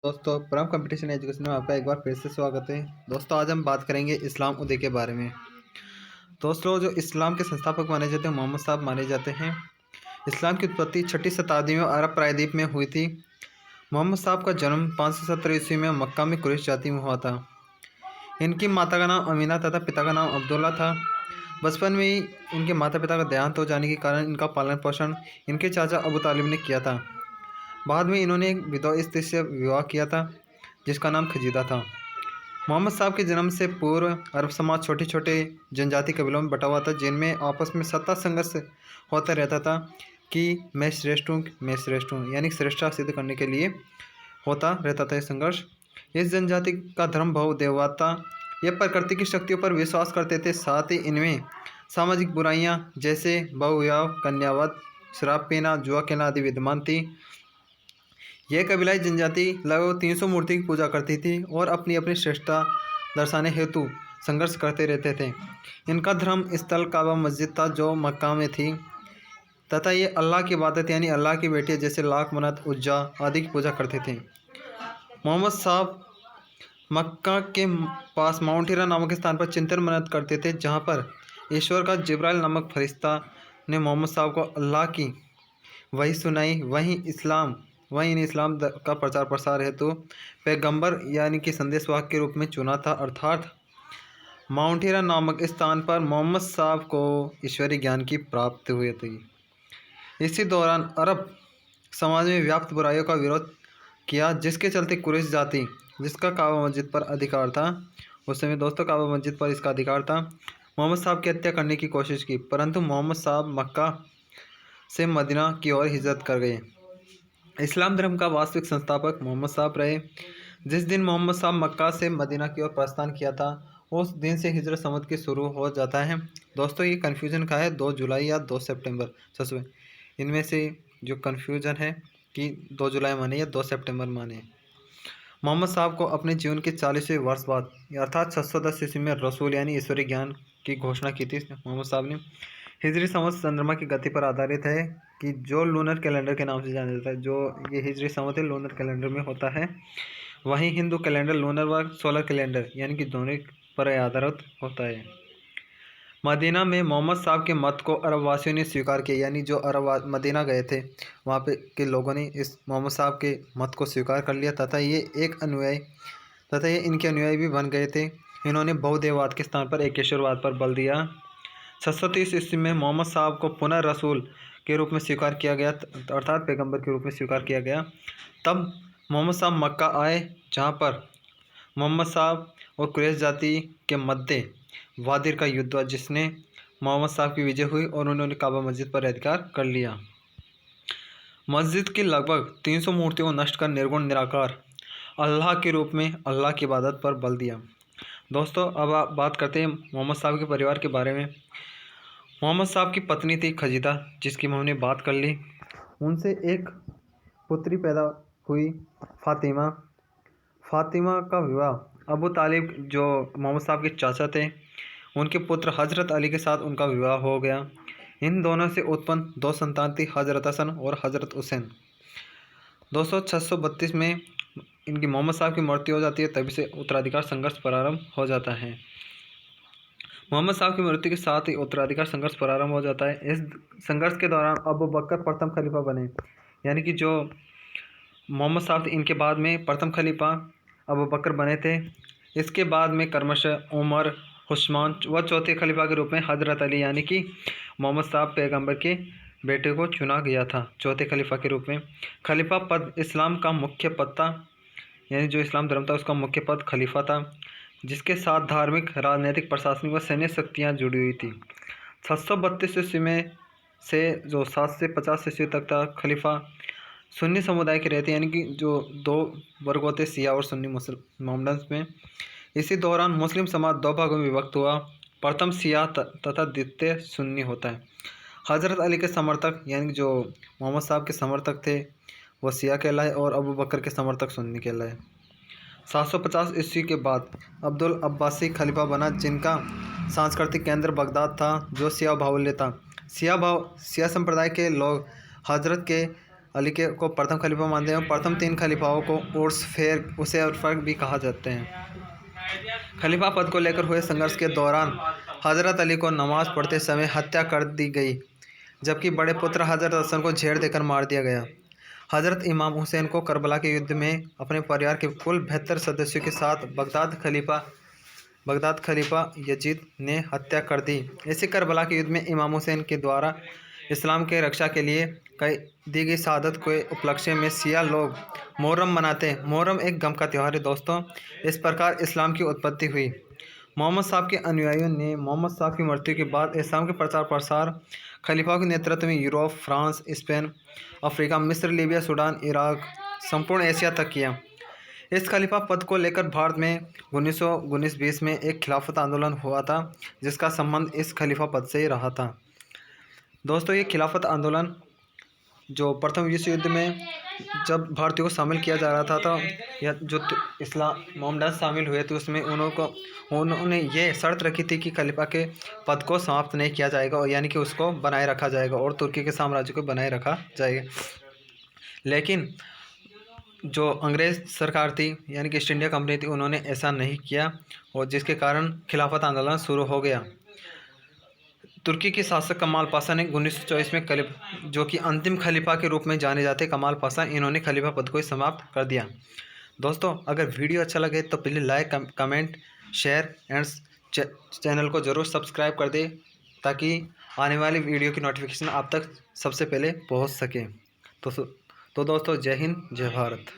दोस्तों परम competition education में आपका एक बार फिर से स्वागत है। दोस्तों आज हम बात करेंगे इस्लाम उदय के बारे में। दोस्तों जो इस्लाम के संस्थापक माने जाते हैं मोहम्मद साहब माने जाते हैं। इस्लाम की उत्पत्ति 6ठी शताब्दी में अरब प्रायद्वीप में हुई थी। मोहम्मद साहब का जन्म 570 ईस्वी में मक्का में कुरैश जाति में हुआ था। इनकी माता का नाम अमीना तथा पिता का नाम अब्दुल्ला था। बचपन में ही इनके माता पिता का देहांत हो जाने के कारण इनका पालन पोषण इनके चाचा अबू तालिब ने किया था। बाद में इन्होंने एक विधवा स्त्री से विवाह किया था जिसका नाम खजीदा था। मोहम्मद साहब के जन्म से पूर्व अरब समाज छोटे छोटे जनजाति कबीलों में बटा हुआ था, जिनमें आपस में सत्ता संघर्ष होता रहता था कि मैं श्रेष्ठ हूँ, यानी श्रेष्ठता सिद्ध करने के लिए होता रहता था ये संघर्ष। इस जनजाति का धर्म भाव देवता ये प्रकृति की शक्तियों पर विश्वास करते थे। साथ ही इनमें सामाजिक बुराइयाँ जैसे बहुविवाह, कन्यावध, शराब पीना, जुआ खेलना आदि विद्यमान थी। यह कबीलाई जनजाति लगभग 300 मूर्ति की पूजा करती थी और अपनी अपनी श्रेष्ठता दर्शाने हेतु संघर्ष करते रहते थे। इनका धर्म स्थल काबा मस्जिद था जो मक्का में थी तथा ये अल्लाह की इबादत यानी अल्लाह की बेटियाँ जैसे लाख, मनत, उज्जा आदि की पूजा करते थे। मोहम्मद साहब मक्का के पास माउंट हिरा नामक स्थान पर चिंतन मनत करते थे, जहाँ पर ईश्वर का जिब्राइल नामक फरिश्ता ने मोहम्मद साहब को अल्लाह की वही सुनाई। वहीं इन इस्लाम का प्रचार प्रसार हेतु पैगंबर यानी कि संदेशवाहक के रूप में चुना था। अर्थात माउंट हिरा नामक स्थान पर मोहम्मद साहब को ईश्वरीय ज्ञान की प्राप्ति हुई थी। इसी दौरान अरब समाज में व्याप्त बुराइयों का विरोध किया, जिसके चलते कुरैश जाति जिसका काबा मस्जिद पर अधिकार था, उस समय दोस्तों काबा मस्जिद पर इसका अधिकार था, मोहम्मद साहब की हत्या करने की कोशिश की, परंतु मोहम्मद साहब मक्का से मदीना की ओर हिजरत कर गए। इस्लाम धर्म का वास्तविक संस्थापक मोहम्मद साहब रहे। जिस दिन मोहम्मद साहब मक्का से मदीना की ओर प्रस्थान किया था उस दिन से हिजरत समझ के शुरू हो जाता है। दोस्तों ये कन्फ्यूजन का है 2 जुलाई या 2 सितंबर, सच इनमें से जो कन्फ्यूजन है कि 2 जुलाई माने या 2 सितंबर माने। मोहम्मद साहब को अपने जीवन के 40वें वर्ष बाद अर्थात 610 ईस्वी में रसूल यानी ईश्वरीय ज्ञान की घोषणा की थी मोहम्मद साहब ने। हिजरी संवत चंद्रमा की गति पर आधारित है कि जो लूनर कैलेंडर के नाम से जाना जाता है। जो ये हिजरी संवत है लूनर कैलेंडर में होता है, वहीं हिंदू कैलेंडर लूनर व सोलर कैलेंडर यानी कि दोनों पर आधारित होता है। मदीना में मोहम्मद साहब के मत को अरब वासियों ने स्वीकार किया, यानी जो अरब मदीना गए थे वहाँ पे के लोगों ने इस मोहम्मद साहब के मत को स्वीकार कर लिया तथा ये इनके अनुयायी भी बन गए थे। इन्होंने बहुदेववाद के स्थान पर एकेश्वरवाद पर बल दिया। 630 ईस्वी में मोहम्मद साहब को पुनः रसूल के रूप में स्वीकार किया गया, अर्थात पैगंबर के रूप में स्वीकार किया गया। तब मोहम्मद साहब मक्का आए, जहाँ पर मोहम्मद साहब और कुरैश जाति के मध्य वादिर का युद्ध हुआ, जिसने मोहम्मद साहब की विजय हुई और उन्होंने काबा मस्जिद पर अधिकार कर लिया। मस्जिद की लगभग 300 मूर्तियों को नष्ट कर निर्गुण निराकार अल्लाह के रूप में अल्लाह की इबादत पर बल दिया। दोस्तों अब आप बात करते हैं मोहम्मद साहब के परिवार के बारे में। मोहम्मद साहब की पत्नी थी खजीदा, जिसकी हमने बात कर ली। उनसे एक पुत्री पैदा हुई फातिमा। फातिमा का विवाह अबू तालिब जो मोहम्मद साहब के चाचा थे उनके पुत्र हज़रत अली के साथ उनका विवाह हो गया। इन दोनों से उत्पन्न 2 संतान थी, हज़रत हसन और हज़रत हुसैन। 632 में इनकी मोहम्मद साहब की मृत्यु हो जाती है, तभी से उत्तराधिकार संघर्ष प्रारंभ हो जाता है। मोहम्मद साहब की मृत्यु के साथ ही उत्तराधिकार संघर्ष प्रारंभ हो जाता है। इस संघर्ष के दौरान अबू बकर प्रथम खलीफा बने, यानी कि जो मोहम्मद साहब थे इनके बाद में प्रथम खलीफा अबू बकर बने थे। इसके बाद में क्रमशः उमर, उस्मान व चौथे खलीफा के रूप में हज़रत अली यानी कि मोहम्मद साहब पैगंबर के बेटे को चुना गया था चौथे खलीफा के रूप में। खलीफा पद इस्लाम का मुख्य पद था, यानी जो इस्लाम धर्म था उसका मुख्य पद खलीफा था, जिसके साथ धार्मिक, राजनीतिक, प्रशासनिक व सैन्य शक्तियाँ जुड़ी हुई थी। 732 ईस्वी में से जो 7 से 50 ईस्वी तक था खलीफा सुन्नी समुदाय के रहते, यानी कि जो 2 वर्ग होते शिया और सुन्नी मोहम्मदन्स में। इसी दौरान मुस्लिम समाज 2 भागों में विभक्त हुआ, प्रथम शिया तथा द्वितीय सुन्नी होता है। हज़रत अली के समर्थक यानी कि जो मोहम्मद साहब के समर्थक थे वो शिया कहलाए और अबू बकर के समर्थक सुन्नी कहलाए। 750 ईस्वी के बाद अब्दुल अब्बासी खलीफा बना, जिनका सांस्कृतिक केंद्र बगदाद था, जो शिया बाहुल्य था। शिया संप्रदाय के लोग हजरत के अली के को प्रथम खलीफा मानते हैं। प्रथम 3 खलीफाओं को उर्स फेर उसे और फ़र्क भी कहा जाते हैं। खलीफा पद को लेकर हुए संघर्ष के दौरान हज़रत अली को नमाज पढ़ते समय हत्या कर दी गई, जबकि बड़े पुत्र हज़रत हसन को झेड़ देकर मार दिया गया। हज़रत इमाम हुसैन को करबला के युद्ध में अपने परिवार के कुल 72 सदस्यों के साथ बगदाद खलीफा यजीद ने हत्या कर दी। इसी करबला के युद्ध में इमाम हुसैन के द्वारा इस्लाम के रक्षा के लिए दी गई शहादत के उपलक्ष्य में शिया लोग मुहर्रम मनाते हैं। मुहर्रम एक गम का त्यौहार है दोस्तों। इस प्रकार इस्लाम की उत्पत्ति हुई। मोहम्मद साहब के अनुयायियों ने मोहम्मद साहब की मृत्यु के बाद इस्लाम के प्रचार प्रसार खलीफाओं के नेतृत्व में यूरोप, फ्रांस, स्पेन, अफ्रीका, मिस्र, लीबिया, सूडान, इराक, संपूर्ण एशिया तक किया। इस खलीफा पद को लेकर भारत में 1919-20 में एक खिलाफत आंदोलन हुआ था, जिसका संबंध इस खलीफा पद से ही रहा था। दोस्तों, ये खिलाफत आंदोलन जो प्रथम विश्व युद्ध में जब भारतीयों को शामिल किया जा रहा था या जो इस्लाम मोहम्मद शामिल हुए थे, उसमें उन्होंने ये शर्त रखी थी कि खलीफा के पद को समाप्त नहीं किया जाएगा, और यानी कि उसको बनाए रखा जाएगा और तुर्की के साम्राज्य को बनाए रखा जाएगा। लेकिन जो अंग्रेज़ सरकार थी यानी कि ईस्ट इंडिया कंपनी थी, उन्होंने ऐसा नहीं किया, और जिसके कारण खिलाफत आंदोलन शुरू हो गया। तुर्की के शासक कमाल पाशा ने 1924 में जो कि अंतिम खलीफा के रूप में जाने जाते कमाल पाशा, इन्होंने खलीफा पद को ही समाप्त कर दिया। दोस्तों, अगर वीडियो अच्छा लगे तो please like, comment, share and channel को ज़रूर सब्सक्राइब कर दें, ताकि आने वाली वीडियो की नोटिफिकेशन आप तक सबसे पहले पहुंच सके। तो दोस्तों, जय हिंद, जय भारत।